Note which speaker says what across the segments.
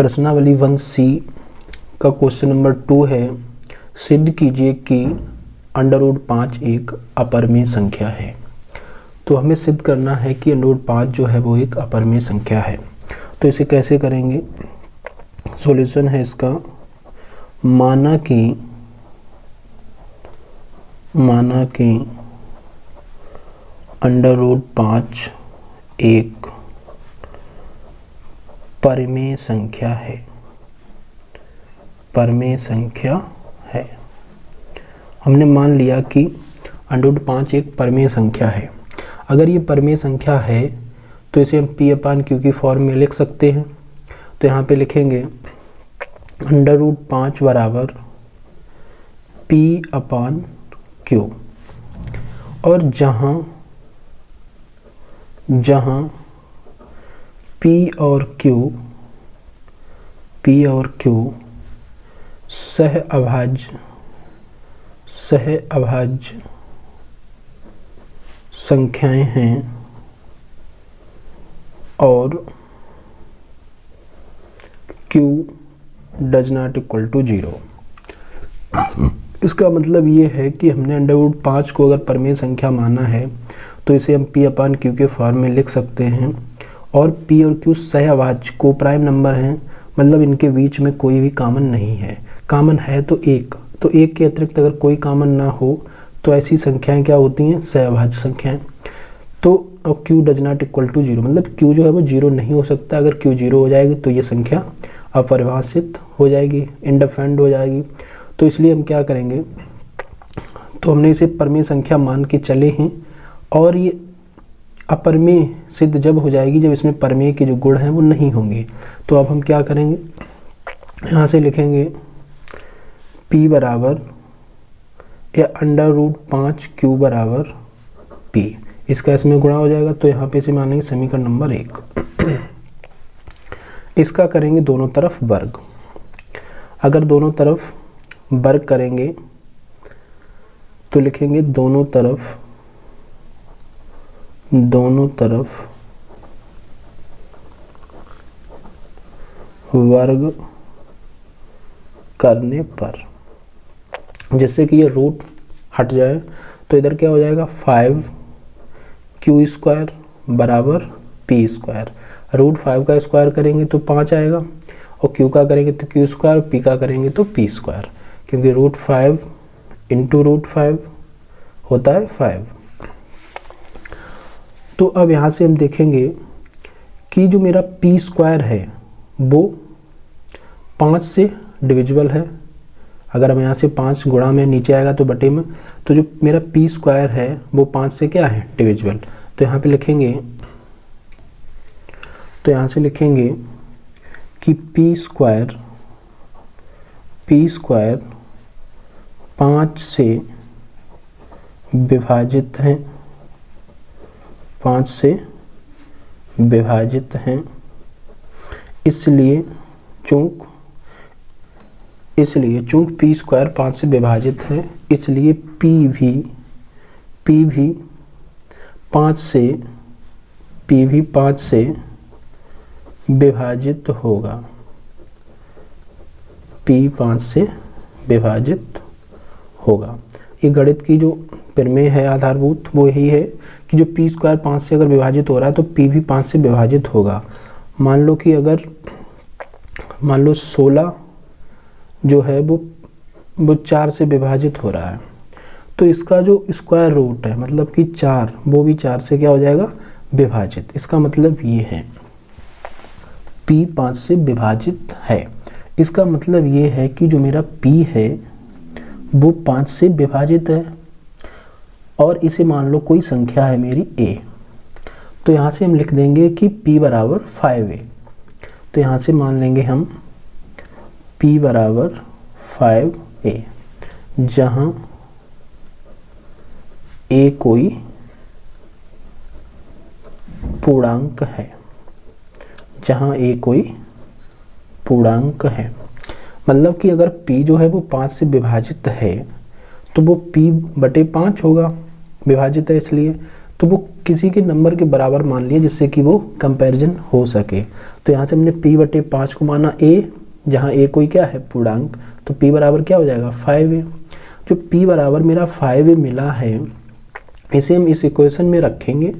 Speaker 1: प्रश्नावली 1C का question number 2 है, सिद्ध कीजिए कि √5 एक अपरिमेय संख्या है। तो हमें सिद्ध करना है कि √5 जो है वो एक अपरिमेय संख्या है। तो इसे कैसे करेंगे? सॉल्यूशन है इसका, माना कि √5 एक परिमेय संख्या है। परिमेय संख्या है। हमने मान लिया कि √5 एक परिमेय संख्या है। अगर ये परिमेय संख्या है तो इसे हम P/Q की फॉर्म में लिख सकते हैं। तो यहाँ पे लिखेंगे √5 बराबर P/Q, और जहाँ P और Q सह अभाज्य संख्याएं हैं और Q does not equal to 0। इसका मतलब ये है कि हमने √5 को अगर परिमेय संख्या माना है तो इसे हम P/Q के फॉर्म में लिख सकते हैं। और P और Q सह अभाज्य को प्राइम नंबर हैं, मतलब इनके बीच में कोई भी कॉमन नहीं है। कॉमन है तो एक के अतिरिक्त अगर कोई कॉमन ना हो तो ऐसी संख्याएं क्या होती हैं? सह अभाज्य संख्याएं। तो Q does not equal to 0, मतलब Q जो है वो 0 नहीं हो सकता। अगर Q 0 हो जाएगी तो ये संख्या अपरिभाषित हो जाएगी, इंडेफिनिट हो जाएगी। तो इसलिए हम क्या करेंगे, तो हमने इसे परिमेय संख्या मान के चले हैं, और ये अपरिमेय सिद्ध जब हो जाएगी जब इसमें परिमेय के जो गुण हैं वो नहीं होंगे। तो अब हम क्या करेंगे, यहाँ से लिखेंगे P बराबर या √5Q बराबर P, इसका इसमें गुणा हो जाएगा। तो यहाँ पे इसे मानेंगे समीकरण नंबर 1। इसका करेंगे दोनों तरफ वर्ग। अगर दोनों तरफ वर्ग करेंगे तो लिखेंगे दोनों तरफ वर्ग करने पर, जिससे कि ये रूट हट जाए, तो इधर क्या हो जाएगा 5Q² बराबर P²। √5 का स्क्वायर करेंगे तो 5 आएगा, और Q का करेंगे तो Q², P का करेंगे तो P², क्योंकि √5 इंटू √5 होता है 5। तो अब यहाँ से हम देखेंगे कि जो मेरा P² है वो 5 से डिविजिबल है। अगर हम यहाँ से 5 गुणा में नीचे आएगा तो बटे में, तो जो मेरा P² है वो 5 से क्या है? डिविजिबल। तो यहाँ पे लिखेंगे, तो यहाँ से लिखेंगे कि P² 5 से विभाजित हैं, 5 से विभाजित हैं। इसलिए चूँकि P² 5 से विभाजित है, इसलिए P भी 5 से विभाजित होगा। P 5 से विभाजित होगा। ये गणित की जो प्रमेय है आधारभूत वो यही है कि जो P² 5 से अगर विभाजित हो रहा है तो P भी 5 से विभाजित होगा। मान लो 16 जो है वो 4 से विभाजित हो रहा है, तो इसका जो स्क्वायर रूट है मतलब कि 4, वो भी 4 से क्या हो जाएगा? विभाजित। इसका मतलब ये है P 5 से विभाजित है। इसका मतलब ये है कि जो मेरा P है वो 5 से विभाजित है, और इसे मान लो कोई संख्या है मेरी A। तो यहाँ से हम लिख देंगे कि P बराबर 5A। तो यहाँ से मान लेंगे हम P बराबर 5A, जहाँ A कोई पूर्णांक है, मतलब कि अगर P जो है वो 5 से विभाजित है तो वो P/5 होगा, विभाजित है इसलिए। तो वो किसी के नंबर के बराबर मान लिया जिससे कि वो कंपैरिजन हो सके। तो यहाँ से हमने p/5 को माना a, जहाँ a कोई क्या है पूर्णांक, तो p बराबर क्या हो जाएगा 5a। जो p बराबर मेरा 5a मिला है इसे हम इस इक्वेशन में रखेंगे,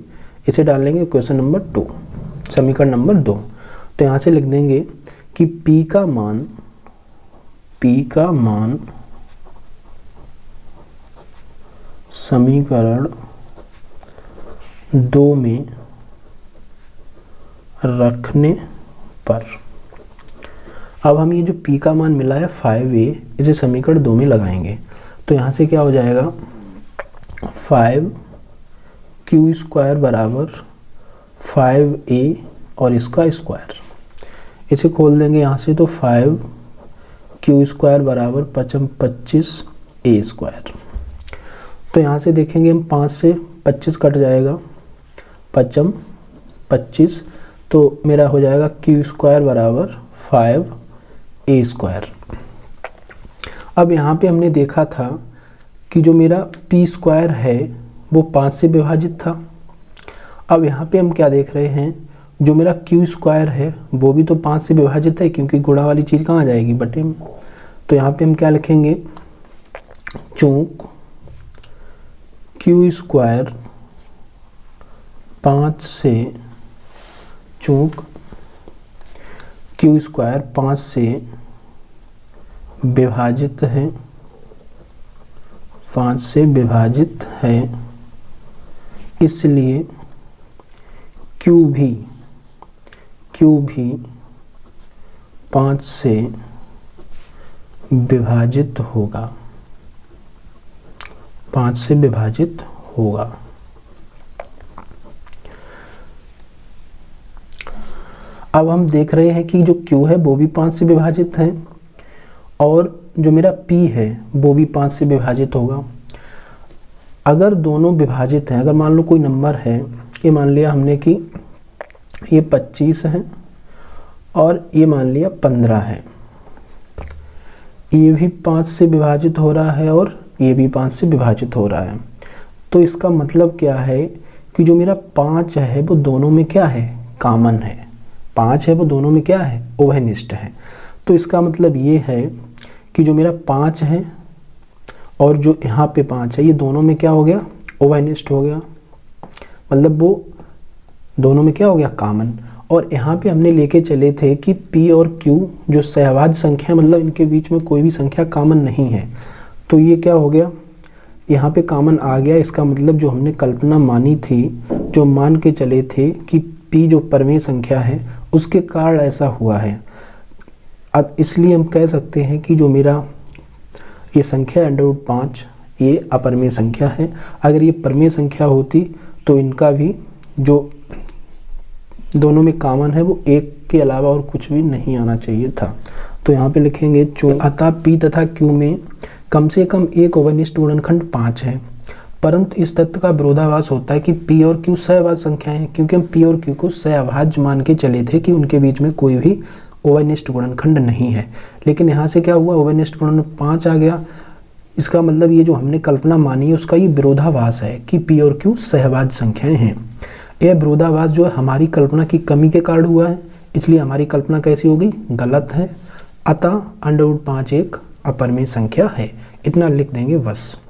Speaker 1: इसे डालेंगे इक्वेशन नंबर 2, समीकरण नंबर 2। तो यहाँ से लिख देंगे कि p का मान समीकरण 2 में रखने पर, अब हम ये जो p का मान मिला है 5a इसे समीकरण 2 में लगाएंगे। तो यहाँ से क्या हो जाएगा 5q² बराबर 5a और इसका स्क्वायर, इसे खोल देंगे यहाँ से, तो 5q² बराबर 25a²। तो यहाँ से देखेंगे हम 5 से 25 कट जाएगा, 25, तो मेरा हो जाएगा q² बराबर 5a²। अब यहाँ पे हमने देखा था कि जो मेरा p² है वो 5 से विभाजित था। अब यहाँ पे हम क्या देख रहे हैं, जो मेरा q² है वो भी तो 5 से विभाजित है, क्योंकि गुणा वाली चीज़ कहाँ जाएगी, बटे में। तो यहाँ पे हम क्या लिखेंगे, चूँकि q² 5 से विभाजित है, 5 से विभाजित है, इसलिए q भी 5 से विभाजित होगा, 5 से विभाजित होगा। अब हम देख रहे हैं कि जो q है वो भी 5 से विभाजित है और जो मेरा p है वो भी 5 से विभाजित होगा। अगर दोनों विभाजित हैं, अगर मान लो कोई नंबर है, ये मान लिया हमने कि ये 25 है और ये मान लिया 15 है, ये भी 5 से विभाजित हो रहा है और ये भी 5 से विभाजित हो रहा है। तो इसका मतलब क्या है कि जो मेरा 5 है वो दोनों में क्या है, कॉमन है। 5 है वो दोनों में क्या है, उभयनिष्ठ है। तो इसका मतलब ये है कि जो मेरा 5 है और जो यहाँ पे 5 है, ये दोनों में क्या हो गया, उभयनिष्ठ हो गया। मतलब वो दोनों में क्या हो गया, कॉमन। और यहाँ पे हमने लेके चले थे कि p और q जो सहभाज्य संख्या, मतलब इनके बीच में कोई भी संख्या कॉमन नहीं है। तो ये क्या हो गया, यहाँ पे कॉमन आ गया। इसका मतलब जो हमने कल्पना मानी थी, जो मान के चले थे कि p जो परमेय संख्या है उसके कारण ऐसा हुआ है। अब इसलिए हम कह सकते हैं कि जो मेरा ये संख्या √5 ये अपरमेय संख्या है। अगर ये परमेय संख्या होती तो इनका भी जो दोनों में कॉमन है वो 1 के अलावा और कुछ भी नहीं आना चाहिए था। तो यहाँ पे लिखेंगे अतः p तथा q में कम से कम एक उभयनिष्ठ गुणनखंड 5 है, परंतु इस तथ्य का विरोधाभास होता है कि p और q सहभाज्य संख्याएं हैं, क्योंकि हम p और q को सहभाज्य मान के चले थे कि उनके बीच में कोई भी उभयनिष्ठ गुणनखंड नहीं है। लेकिन यहाँ से क्या हुआ, उभयनिष्ठ गुणनखंड 5 आ गया। इसका मतलब ये जो हमने कल्पना मानी है उसका ये विरोधाभास है कि p और q सहभाज्य संख्याएं हैं। यह विरोधाभास जो है हमारी कल्पना की कमी के कारण हुआ है, इसलिए हमारी कल्पना कैसी होगी, गलत है। अतः √5 एक अपरमेय संख्या है। इतना लिख देंगे बस।